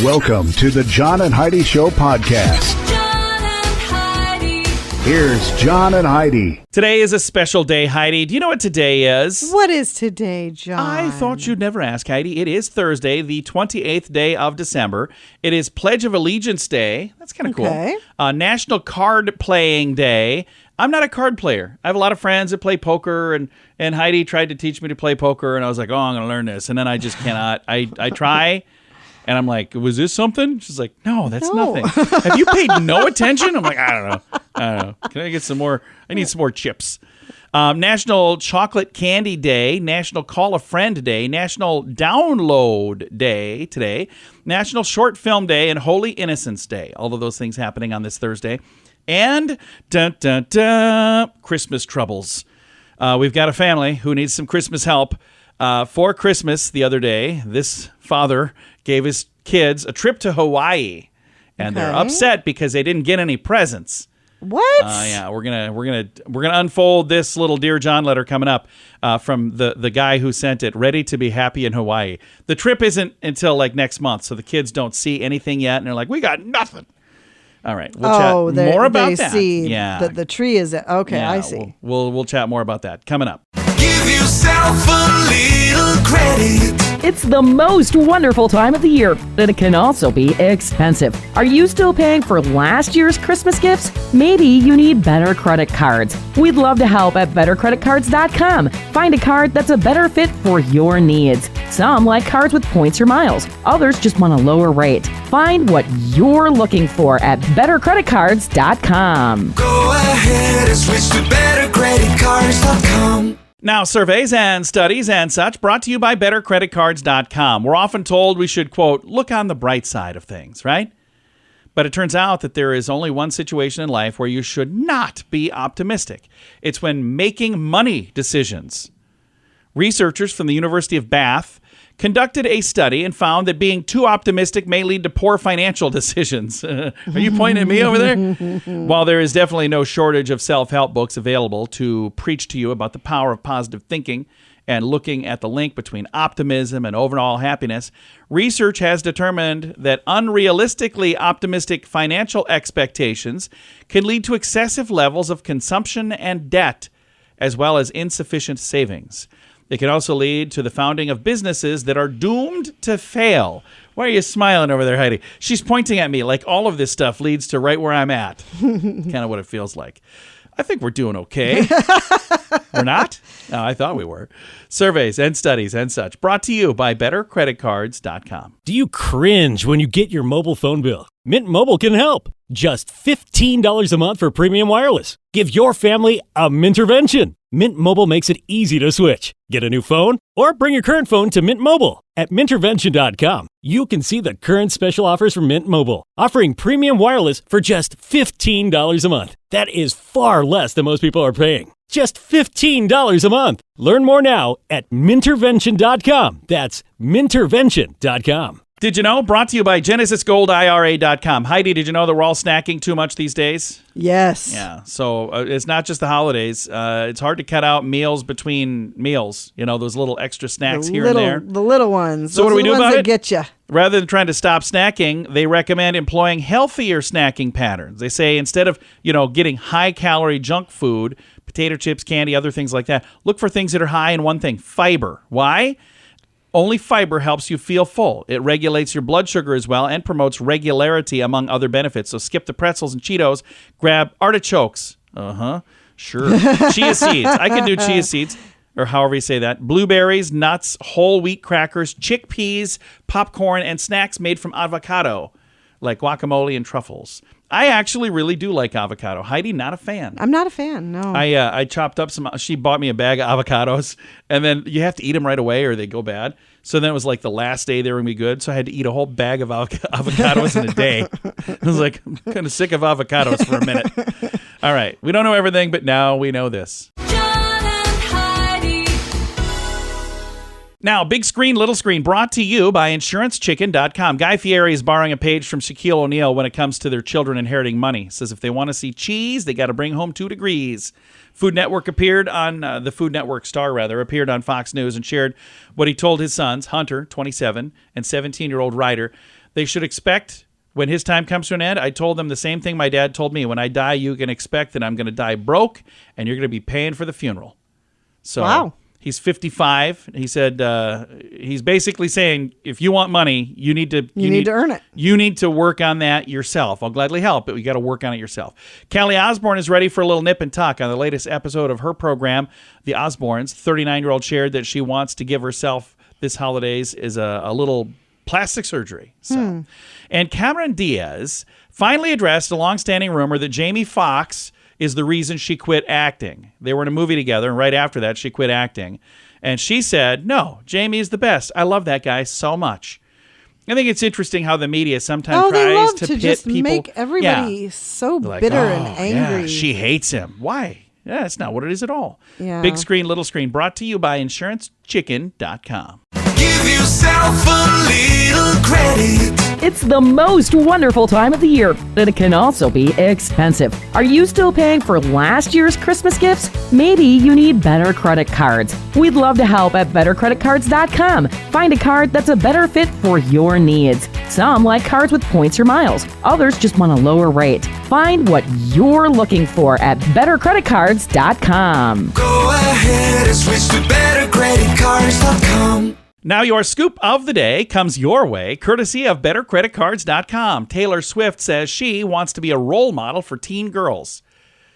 Welcome to the John and Heidi Show podcast. John and Heidi. Here's John and Heidi. Today is a special day, Heidi. Do you know what today is? What is today, John? I thought you'd never ask, Heidi. It is Thursday, the 28th day of December. It is Pledge of Allegiance Day. That's kind of Okay. cool. National Card Playing Day. I'm not a card player. I have a lot of friends that play poker, and Heidi tried to teach me to play poker, and I was like, oh, I'm going to learn this. And then I just cannot. I try, and I'm like, was this something? She's like, no, that's nothing. Have you paid no attention? I'm like, I don't know. Can I get some more? I need some more chips. National Chocolate Candy Day, National Call a Friend Day, National Download Day today, National Short Film Day, and Holy Innocents Day. All of those things happening on this Thursday. And Christmas troubles. We've got a family who needs some Christmas help. For Christmas the other day, this father gave his kids a trip to Hawaii, and they're upset because they didn't get any presents. What? Yeah, we're gonna unfold this little Dear John letter coming up from the guy who sent it. Ready to be happy in Hawaii. The trip isn't until like next month, so the kids don't see anything yet, and they're like, we got nothing. All right, we'll chat more about that. See yeah, the tree is okay. yeah, I see. We'll chat more about that coming up. Give yourself a little credit. It's the most wonderful time of the year, but it can also be expensive. Are you still paying for last year's Christmas gifts? Maybe you need better credit cards. We'd love to help at bettercreditcards.com. Find a card that's a better fit for your needs. Some like cards with points or miles. Others just want a lower rate. Find what you're looking for at bettercreditcards.com. Go ahead and switch to bettercreditcards.com. Now, surveys and studies and such brought to you by bettercreditcards.com. We're often told we should, quote, look on the bright side of things, right? But it turns out that there is only one situation in life where you should not be optimistic. It's when making money decisions. Researchers from the University of Bath conducted a study and found that being too optimistic may lead to poor financial decisions. Are you pointing at me over there? While there is definitely no shortage of self-help books available to preach to you about the power of positive thinking and looking at the link between optimism and overall happiness, research has determined that unrealistically optimistic financial expectations can lead to excessive levels of consumption and debt, as well as insufficient savings. It can also lead to the founding of businesses that are doomed to fail. Why are you smiling over there, Heidi? She's pointing at me like all of this stuff leads to right where I'm at. Kind of what it feels like. I think we're doing okay. We're not? No, I thought we were. Surveys and studies and such brought to you by bettercreditcards.com. Do you cringe when you get your mobile phone bill? Mint Mobile can help. Just $15 a month for premium wireless. Give your family a Mintervention. Mint Mobile makes it easy to switch. Get a new phone or bring your current phone to Mint Mobile. At Mintervention.com, you can see the current special offers from Mint Mobile, offering premium wireless for just $15 a month. That is far less than most people are paying. Just $15 a month. Learn more now at Mintervention.com. That's Mintervention.com. Did you know? Brought to you by GenesisGoldIRA.com. Heidi, did you know that we're all snacking too much these days? Yes. Yeah. So it's not just the holidays. It's hard to cut out meals between meals. You know, those little extra snacks here and there. The little ones. So what do we do about it? Get you. Rather than trying to stop snacking, they recommend employing healthier snacking patterns. They say instead of, getting high-calorie junk food, potato chips, candy, other things like that, look for things that are high in one thing, fiber. Why? Only fiber helps you feel full. It regulates your blood sugar as well and promotes regularity among other benefits. So skip the pretzels and Cheetos. Grab artichokes. Sure. Chia seeds. I can do chia seeds, or however you say that. Blueberries, nuts, whole wheat crackers, chickpeas, popcorn, and snacks made from avocado, like guacamole and truffles. I actually really do like avocado. Heidi, not a fan. I'm not a fan, no. I chopped up some. She bought me a bag of avocados, and then you have to eat them right away or they go bad. So then it was like the last day they were going to be good. So I had to eat a whole bag of avocados in a day. I was like, I'm kind of sick of avocados for a minute. All right. We don't know everything, but now we know this. John and Heidi. Now, big screen, little screen, brought to you by InsuranceChicken.com. Guy Fieri is borrowing a page from Shaquille O'Neal when it comes to their children inheriting money. Says if they want to see cheese, they got to bring home 2 degrees. Food Network appeared on, the Food Network star, appeared on Fox News and shared what he told his sons, Hunter, 27, and 17-year-old Ryder, They should expect when his time comes to an end. I told them the same thing my dad told me. When I die, you can expect that I'm going to die broke and you're going to be paying for the funeral. So Wow. he's 55. He said he's basically saying if you want money, you need to earn it. You need to work on that yourself. I'll gladly help, but you got to work on it yourself. Kelly Osbourne is ready for a little nip and tuck on the latest episode of her program, The Osbournes. 39-year-old shared that she wants to give herself this holidays is a little plastic surgery. So, and Cameron Diaz finally addressed a long-standing rumor that Jamie Foxx is the reason she quit acting. They were in a movie together, and right after that, she quit acting. And she said, no, Jamie is the best. I love that guy so much. I think it's interesting how the media sometimes they tries love to to pit just people. make everybody so Like, bitter oh, and angry. yeah, she hates him. Why? Yeah, that's not what it is at all. Yeah. Big screen, little screen, brought to you by InsuranceChicken.com. Give yourself a little credit. It's the most wonderful time of the year, but it can also be expensive. Are you still paying for last year's Christmas gifts? Maybe you need better credit cards. We'd love to help at bettercreditcards.com. Find a card that's a better fit for your needs. Some like cards with points or miles. Others just want a lower rate. Find what you're looking for at bettercreditcards.com. Go ahead and switch to bettercreditcards.com. Now your scoop of the day comes your way, courtesy of bettercreditcards.com. Taylor Swift says she wants to be a role model for teen girls.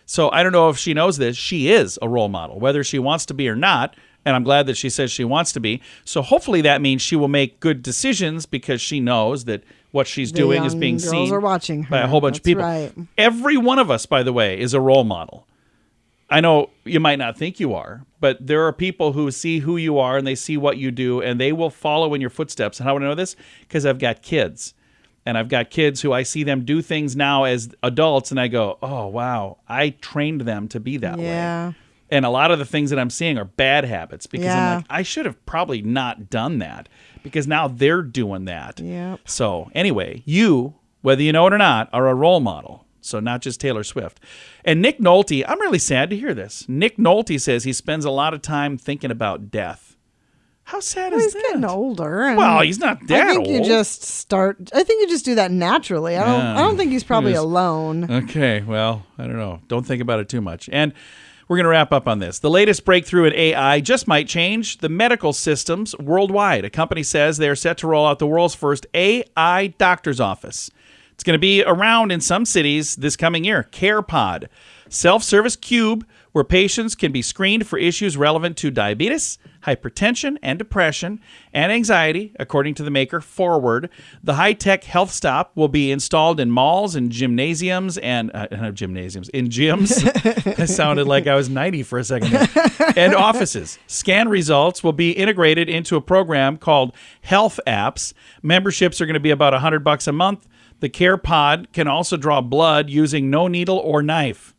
So I don't know if she knows this. She is a role model, whether she wants to be or not. And I'm glad that she says she wants to be. So hopefully that means she will make good decisions because she knows that what she's The doing is young being girls seen are watching her. by a whole bunch of That's people. right. Every one of us, by the way, is a role model. I know you might not think you are, but there are people who see who you are and they see what you do and they will follow in your footsteps. And how do I know this? Because I've got kids. And I've got kids who I see them do things now as adults and I go, oh, wow, I trained them to be that Yeah. way. And a lot of the things that I'm seeing are bad habits because Yeah. I'm like, I should have probably not done that because now they're doing that. Yep. So anyway, you, whether you know it or not, are a role model. So not just Taylor Swift. And Nick Nolte, I'm really sad to hear this. Nick Nolte says he spends a lot of time thinking about death. How sad Well, is he's that? getting older. And Well, he's not that I think you old. just start. I think you just do that naturally. I don't think he's probably Yes. alone. Okay, well, I don't know. Don't think about it too much. And we're going to wrap up on this. The latest breakthrough in AI just might change the medical systems worldwide. A company says they are set to roll out the world's first AI doctor's office. It's going to be around in some cities this coming year. CarePod, self-service cube where patients can be screened for issues relevant to diabetes, hypertension, and depression, and anxiety, according to the maker Forward. The high-tech health stop will be installed in malls and gymnasiums and in gyms. It sounded like I was 90 for a second there. And offices. Scan results will be integrated into a program called Health Apps. Memberships are going to be about $100 a month. The CarePod can also draw blood using no needle or knife.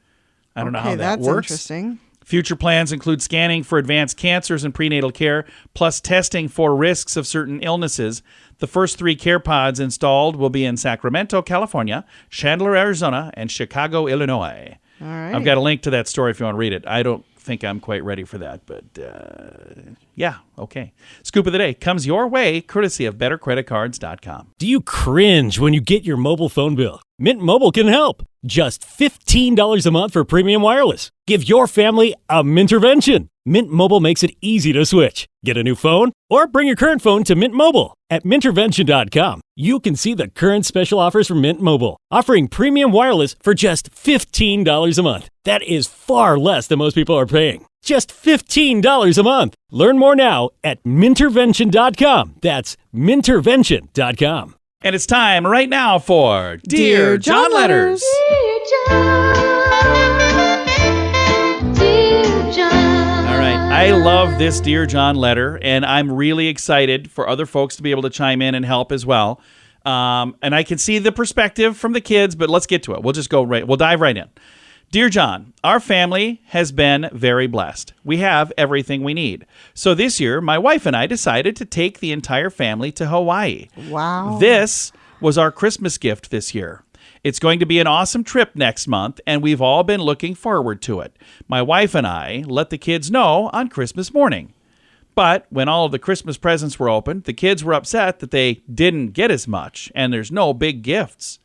I don't know how that that's works. interesting. Future plans include scanning for advanced cancers and prenatal care, plus testing for risks of certain illnesses. The first 3 CarePods installed will be in Sacramento, California, Chandler, Arizona, and Chicago, Illinois. All right. I've got a link to that story if you want to read it. I don't think I'm quite ready for that, but yeah, okay. Scoop of the day comes your way, courtesy of bettercreditcards.com. Do you cringe when you get your mobile phone bill? Mint Mobile can help. Just $15 a month for premium wireless. Give your family a Mintervention. Mint Mobile makes it easy to switch. Get a new phone or bring your current phone to Mint Mobile. At Mintervention.com, you can see the current special offers from Mint Mobile, offering premium wireless for just $15 a month. That is far less than most people are paying. Just $15 a month. Learn more now at Mintervention.com. That's Mintervention.com. And it's time right now for Dear John Letters. Dear John. All right. I love this Dear John letter, and I'm really excited for other folks to be able to chime in and help as well. And I can see the perspective from the kids, but let's get to it. We'll dive right in. Dear John, our family has been very blessed. We have everything we need. So this year, my wife and I decided to take the entire family to Hawaii. Wow. This was our Christmas gift this year. It's going to be an awesome trip next month, and we've all been looking forward to it. My wife and I let the kids know on Christmas morning. But when all of the Christmas presents were opened, the kids were upset that they didn't get as much, and there's no big gifts.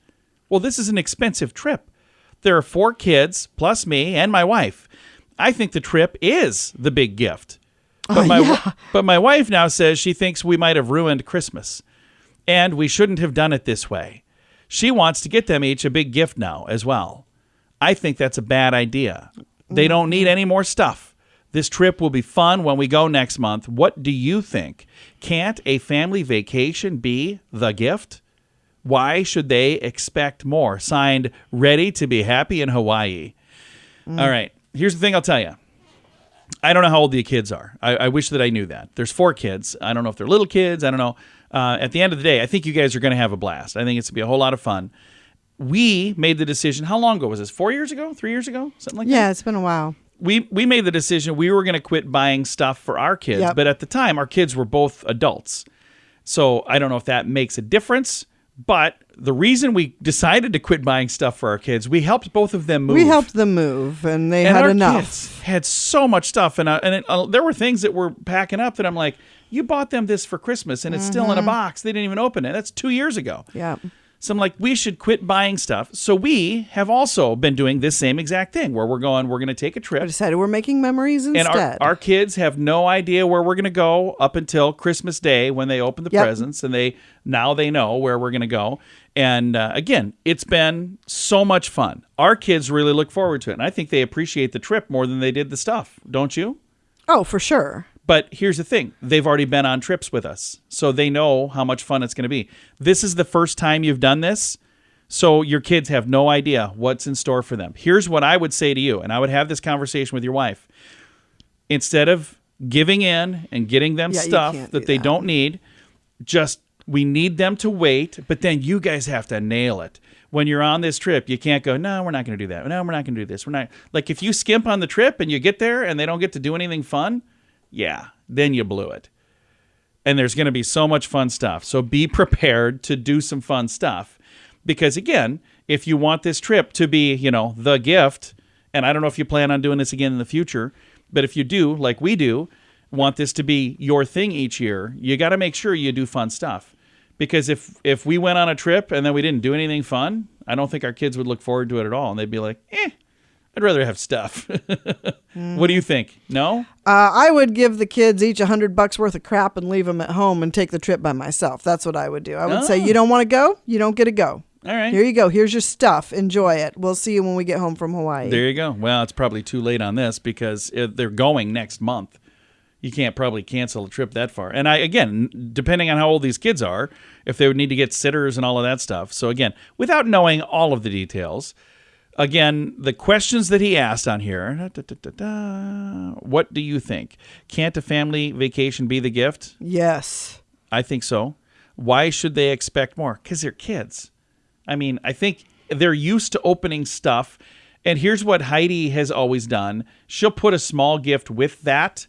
Well, this is an expensive trip. There are 4 kids, plus me and my wife. I think the trip is the big gift. But my wife now says she thinks we might have ruined Christmas, and we shouldn't have done it this way. She wants to get them each a big gift now as well. I think that's a bad idea. They don't need any more stuff. This trip will be fun when we go next month. What do you think? Can't a family vacation be the gift? Why should they expect more? Signed, Ready to be Happy in Hawaii. All right. Here's the thing I'll tell you. I don't know how old the kids are. I wish that I knew that. There's 4 kids. I don't know if they're little kids. I don't know. At the end of the day, I think you guys are going to have a blast. I think it's going to be a whole lot of fun. We made the decision. How long ago was this? 4 years ago? 3 years ago? Something like that? Yeah, it's been a while. We made the decision we were going to quit buying stuff for our kids. Yep. But at the time, our kids were both adults. So I don't know if that makes a difference. But the reason we decided to quit buying stuff for our kids, we helped both of them move. We helped them move, and they And had our enough. kids had so much stuff, and there were things that were packing up that I'm like, you bought them this for Christmas, and it's still in a box. They didn't even open it. That's 2 years ago. Yeah. So I'm like, we should quit buying stuff. So we have also been doing this same exact thing where we're going to take a I trip. decided we're making memories And instead. our kids have no idea where we're going to go up until Christmas Day when they open the Yep. presents, and they know where we're going to go. And again, it's been so much fun. Our kids really look forward to it, and I think they appreciate the trip more than they did the stuff. Don't you? Oh, for sure. But here's the thing. They've already been on trips with us, so they know how much fun it's going to be. This is the first time you've done this, so your kids have no idea what's in store for them. Here's what I would say to you, and I would have this conversation with your wife. Instead of giving in and getting them Yeah, you stuff can't that do they that. don't need, we need them to wait, but then you guys have to nail it. When you're on this trip, you can't go, no, we're not going to do that. No, we're not going to do this. We're not. Like, if you skimp on the trip and you get there and they don't get to do anything fun, yeah, then you blew it. And there's going to be so much fun stuff. So be prepared to do some fun stuff. Because, again, if you want this trip to be, the gift, and I don't know if you plan on doing this again in the future, but if you do, like we do, want this to be your thing each year, you got to make sure you do fun stuff. Because if we went on a trip and then we didn't do anything fun, I don't think our kids would look forward to it at all. And they'd be like, I'd rather have stuff. What do you think? No? I would give the kids each $100 worth of crap and leave them at home and take the trip by myself. That's what I would do. I would say, you don't want to go? You don't get to go. All right. Here you go. Here's your stuff. Enjoy it. We'll see you when we get home from Hawaii. There you go. Well, it's probably too late on this because they're going next month. You can't probably cancel a trip that far. And again, depending on how old these kids are, if they would need to get sitters and all of that stuff. So again, without knowing all of the details, again, the questions that he asked on here, what do you think? Can't a family vacation be the gift? Yes. I think so. Why should they expect more? Because they're kids. I mean, I think they're used to opening stuff. And here's what Heidi has always done. She'll put a small gift with that.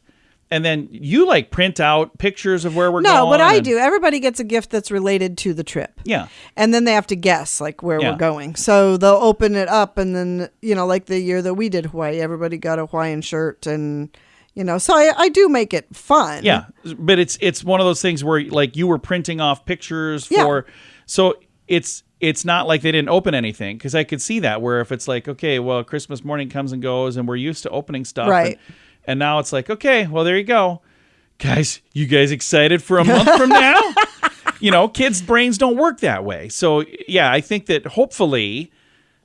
And then you print out pictures of where we're going. No, what I do, everybody gets a gift that's related to the trip. Yeah. And then they have to guess where Yeah. we're going. So they'll open it up and then, like the year that we did Hawaii, everybody got a Hawaiian shirt and, so I do make it fun. Yeah. But it's one of those things where you were printing off pictures for, so it's not like they didn't open anything because I could see that where if it's like, okay, well, Christmas morning comes and goes and we're used to opening stuff. Right. And now it's like, okay, well, there you go. Guys, you guys excited for a month from now? Kids' brains don't work that way. So, yeah, I think that hopefully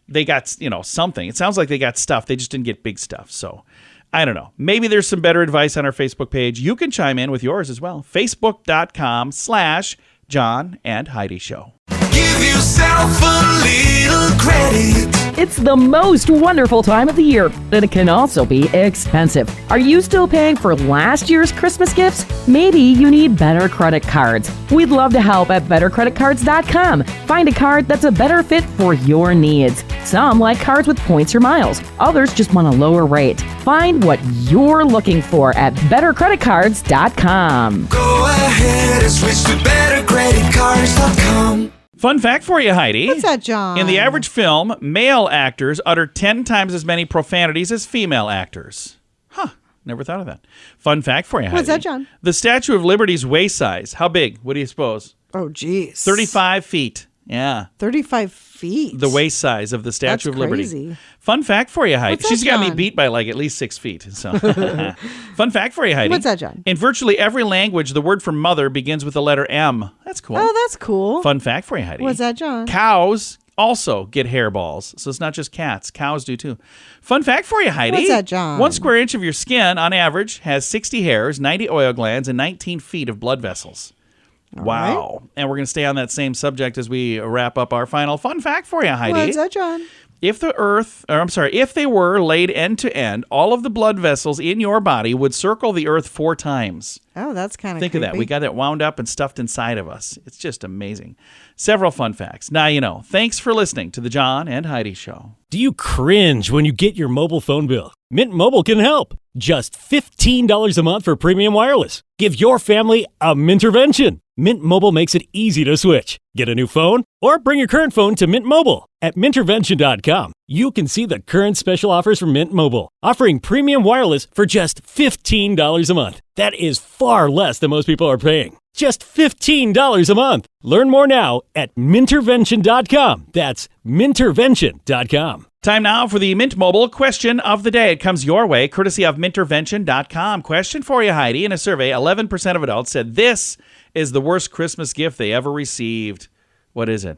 they got, something. It sounds like they got stuff. They just didn't get big stuff. So, I don't know. Maybe there's some better advice on our Facebook page. You can chime in with yours as well. Facebook.com/John and Heidi Show. Give yourself a little credit. It's the most wonderful time of the year, but it can also be expensive. Are you still paying for last year's Christmas gifts? Maybe you need better credit cards. We'd love to help at bettercreditcards.com. Find a card that's a better fit for your needs. Some like cards with points or miles. Others just want a lower rate. Find what you're looking for at bettercreditcards.com. Go ahead and switch to bettercreditcards.com. Fun fact for you, Heidi. What's that, John? In the average film, male actors utter 10 times as many profanities as female actors. Huh. Never thought of that. Fun fact for you, Heidi. What's that, John? The Statue of Liberty's waist size. How big? What do you suppose? Oh, geez. 35 feet. Yeah. 35 feet. The waist size of the Statue That's of Liberty. crazy. Fun fact for you, Heidi. What's that, She's got me John? beat by like at least 6 feet. So, fun fact for you, Heidi. What's that, John? In virtually every language, the word for mother begins with the letter M. That's cool. Oh, that's cool. Fun fact for you, Heidi. What's that, John? Cows also get hairballs. So it's not just cats. Cows do too. Fun fact for you, Heidi. What's that, John? 1 square inch of your skin, on average, has 60 hairs, 90 oil glands, and 19 feet of blood vessels. Wow. And we're going to stay on that same subject as we wrap up our final fun fact for you, Heidi. What's that, John? If if they were laid end to end, all of the blood vessels in your body would circle the earth 4 times. Oh, that's kind of Think of that. We got it wound up and stuffed inside of us. It's just amazing. Several fun facts. Now you know. Thanks for listening to the John and Heidi Show. Do you cringe when you get your mobile phone bill? Mint Mobile can help. Just $15 a month for premium wireless. Give your family a Mintervention. Mint Mobile makes it easy to switch. Get a new phone or bring your current phone to Mint Mobile. At Mintervention.com, you can see the current special offers from Mint Mobile, offering premium wireless for just $15 a month. That is far less than most people are paying. Just $15 a month. Learn more now at Mintervention.com. That's Mintervention.com. Time now for the Mint Mobile question of the day. It comes your way, courtesy of Mintervention.com. Question for you, Heidi. In a survey, 11% of adults said this is the worst Christmas gift they ever received. What is it?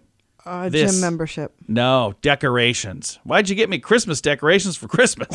This. Gym membership. No, decorations. Why'd you get me Christmas decorations for Christmas?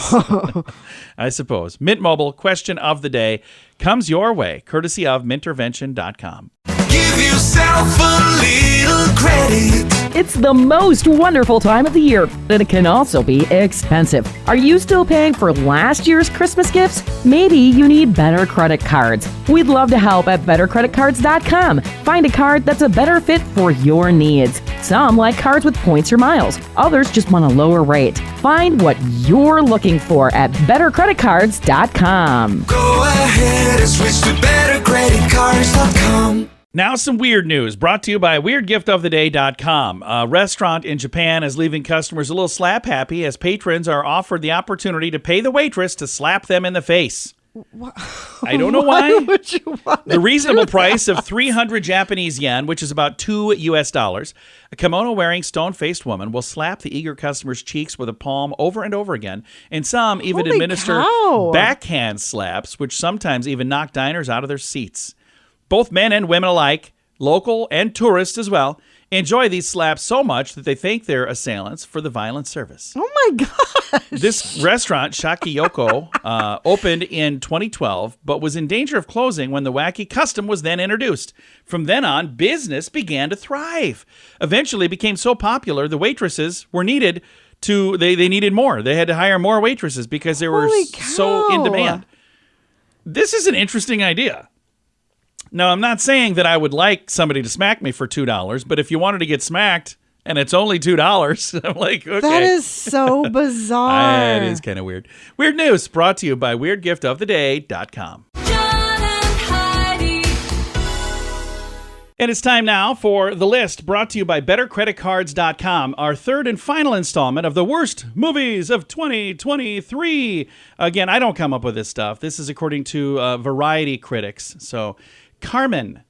I suppose. Mint Mobile question of the day comes your way, courtesy of Mintervention.com. Give yourself a little credit. It's the most wonderful time of the year, but it can also be expensive. Are you still paying for last year's Christmas gifts? Maybe you need better credit cards. We'd love to help at bettercreditcards.com. Find a card that's a better fit for your needs. Some like cards with points or miles. Others just want a lower rate. Find what you're looking for at bettercreditcards.com. Go ahead and switch to bettercreditcards.com. Now some weird news brought to you by weirdgiftoftheday.com. A restaurant in Japan is leaving customers a little slap happy as patrons are offered the opportunity to pay the waitress to slap them in the face. I don't know why. Would you want The reasonable price of 300 Japanese yen, which is about $2 US, a kimono-wearing stone-faced woman will slap the eager customer's cheeks with a palm over and over again, and some even Holy administer cow. backhand slaps, which sometimes even knock diners out of their seats. Both men and women alike, local and tourists as well, enjoy these slaps so much that they thank their assailants for the violent service. Oh my gosh. This restaurant, Shakiyoko, opened in 2012, but was in danger of closing when the wacky custom was then introduced. From then on, business began to thrive. Eventually, it became so popular, the waitresses were needed to, they needed more. They had to hire more waitresses because they were Holy so in cow. demand. This is an interesting idea. Now, I'm not saying that I would like somebody to smack me for $2, but if you wanted to get smacked and it's only $2, I'm like, okay. That is so bizarre. It is kind of weird. Weird news brought to you by weirdgiftoftheday.com. John and Heidi. And it's time now for The List, brought to you by bettercreditcards.com, our third and final installment of the worst movies of 2023. Again, I don't come up with this stuff. This is according to Variety critics. So, Carmen,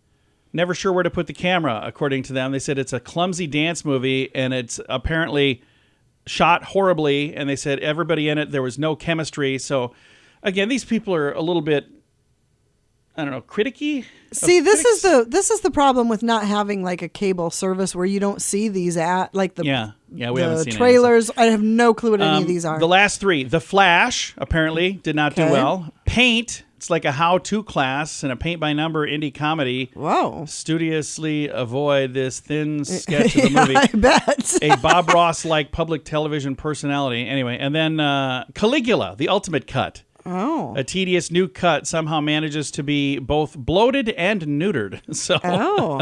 never sure where to put the camera, according to them. They said it's a clumsy dance movie, and it's apparently shot horribly, and they said everybody in it, there was no chemistry. So, again, these people are a little bit, I don't know, criticky. See, this is the problem with not having like a cable service where you don't see these at like the we haven't the seen trailers. I have no clue what any of these are. The last three. The Flash, apparently, did not do Okay. well. Paint, it's like a how-to class and a paint-by-number indie comedy. Whoa. Studiously avoid this thin sketch of the Yeah, movie. I bet. A Bob Ross-like public television personality. Anyway, and then Caligula, the ultimate cut. Oh. A tedious new cut somehow manages to be both bloated and neutered. So Oh.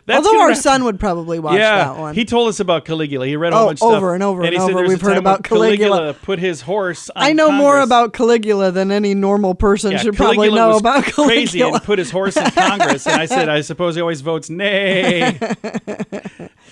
that's Although gonna our wrap- son would probably watch that one. he told us about Caligula. He read a whole Oh, bunch of stuff. over and over and he said over. there's We've a heard time about when Caligula. put his horse on I know more Congress. about Caligula than any normal person Yeah, should probably Caligula know was about Caligula. crazy and put his horse in Congress. And I said, I suppose he always votes nay.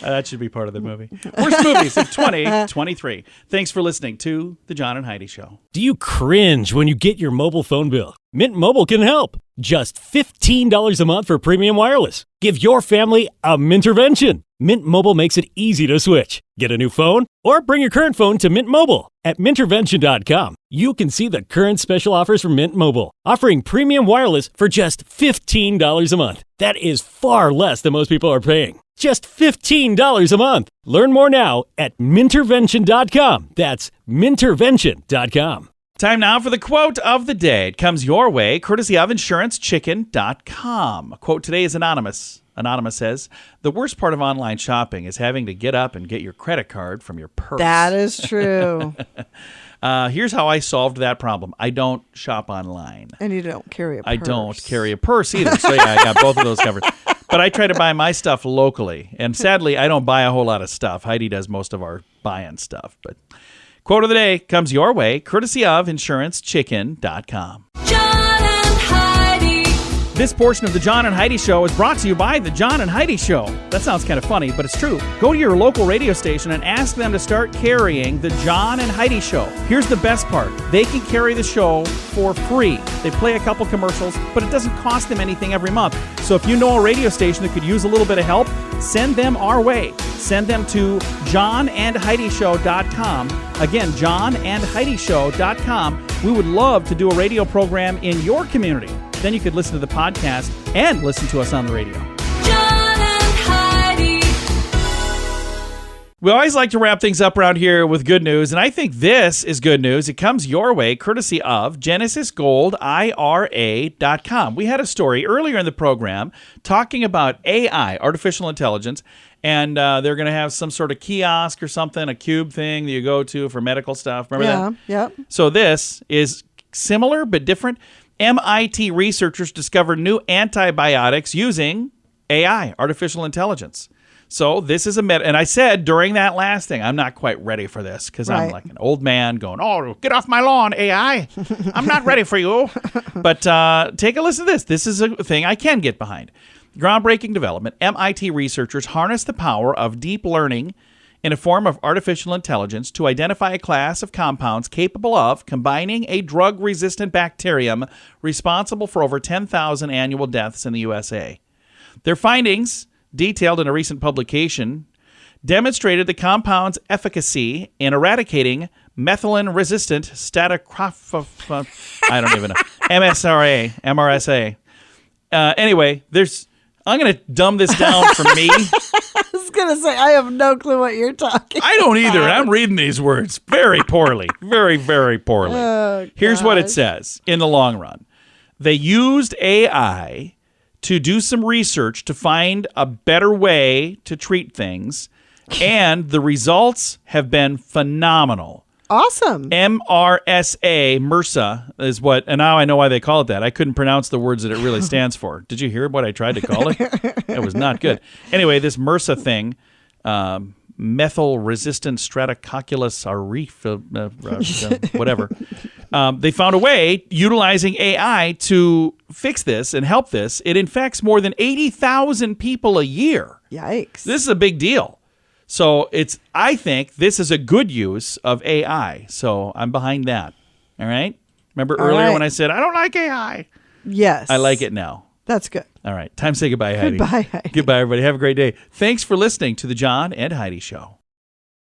That should be part of the movie. Worst movies of 2023. Thanks for listening to The John and Heidi Show. Do you cringe when you get your mobile phone bill? Mint Mobile can help. Just $15 a month for premium wireless. Give your family a Mintervention. Mint Mobile makes it easy to switch. Get a new phone or bring your current phone to Mint Mobile. At Mintervention.com, you can see the current special offers from Mint Mobile, offering premium wireless for just $15 a month. That is far less than most people are paying. Just $15 a month. Learn more now at Mintervention.com. That's Mintervention.com. Time now for the quote of the day. It comes your way, courtesy of InsuranceChicken.com. A quote today is anonymous. Anonymous says, the worst part of online shopping is having to get up and get your credit card from your purse. That is true. Here's how I solved that problem. I don't shop online. And you don't carry a purse. I don't carry a purse either. So yeah, I got both of those covered. But I try to buy my stuff locally. And sadly, I don't buy a whole lot of stuff. Heidi does most of our buying stuff. But quote of the day comes your way, courtesy of InsuranceChicken.com. John and Heidi. This portion of the John and Heidi Show is brought to you by the John and Heidi Show. That sounds kind of funny, but it's true. Go to your local radio station and ask them to start carrying the John and Heidi Show. Here's the best part. They can carry the show for free. They play a couple commercials, but it doesn't cost them anything every month. So if you know a radio station that could use a little bit of help, send them our way. Send them to johnandheidishow.com. Again, johnandheidishow.com. We would love to do a radio program in your community. Then you could listen to the podcast and listen to us on the radio. John and Heidi. We always like to wrap things up around here with good news, and I think this is good news. It comes your way courtesy of GenesisGoldIRA.com. We had a story earlier in the program talking about AI, artificial intelligence, and they're going to have some sort of kiosk or something, a cube thing that you go to for medical stuff. Remember that? Yep. So this is similar but different. MIT researchers discovered new antibiotics using AI, artificial intelligence. So this is and I said during that last thing, I'm not quite ready for this because I'm like an old man going, oh, get off my lawn, AI. I'm not ready for you. But take a listen to this. This is a thing I can get behind. Groundbreaking development. MIT researchers harness the power of deep learning in a form of artificial intelligence to identify a class of compounds capable of combining a drug-resistant bacterium responsible for over 10,000 annual deaths in the USA. Their findings, detailed in a recent publication, demonstrated the compound's efficacy in eradicating methylene-resistant I don't even know, MRSA. Anyway, I'm going to dumb this down for me. I was going to say, I have no clue what you're talking I don't either. I'm reading these words very poorly. Very, very poorly. Oh, Here's what it gosh. says in the long run. They used AI to do some research to find a better way to treat things, and the results have been phenomenal. Awesome. MRSA is what, and now I know why they call it that. I couldn't pronounce the words that it really stands for. Did you hear what I tried to call it? It was not good. Anyway, this MRSA thing, methyl-resistant streptococcus aureus, whatever. They found a way, utilizing AI, to fix this and help this. It infects more than 80,000 people a year. Yikes. This is a big deal. So I think this is a good use of AI. So I'm behind that. All right? Remember earlier when I said, I don't like AI? Yes. I like it now. That's good. All right. Time to say goodbye, Heidi. Goodbye, Heidi. Goodbye, everybody. Have a great day. Thanks for listening to The John and Heidi Show.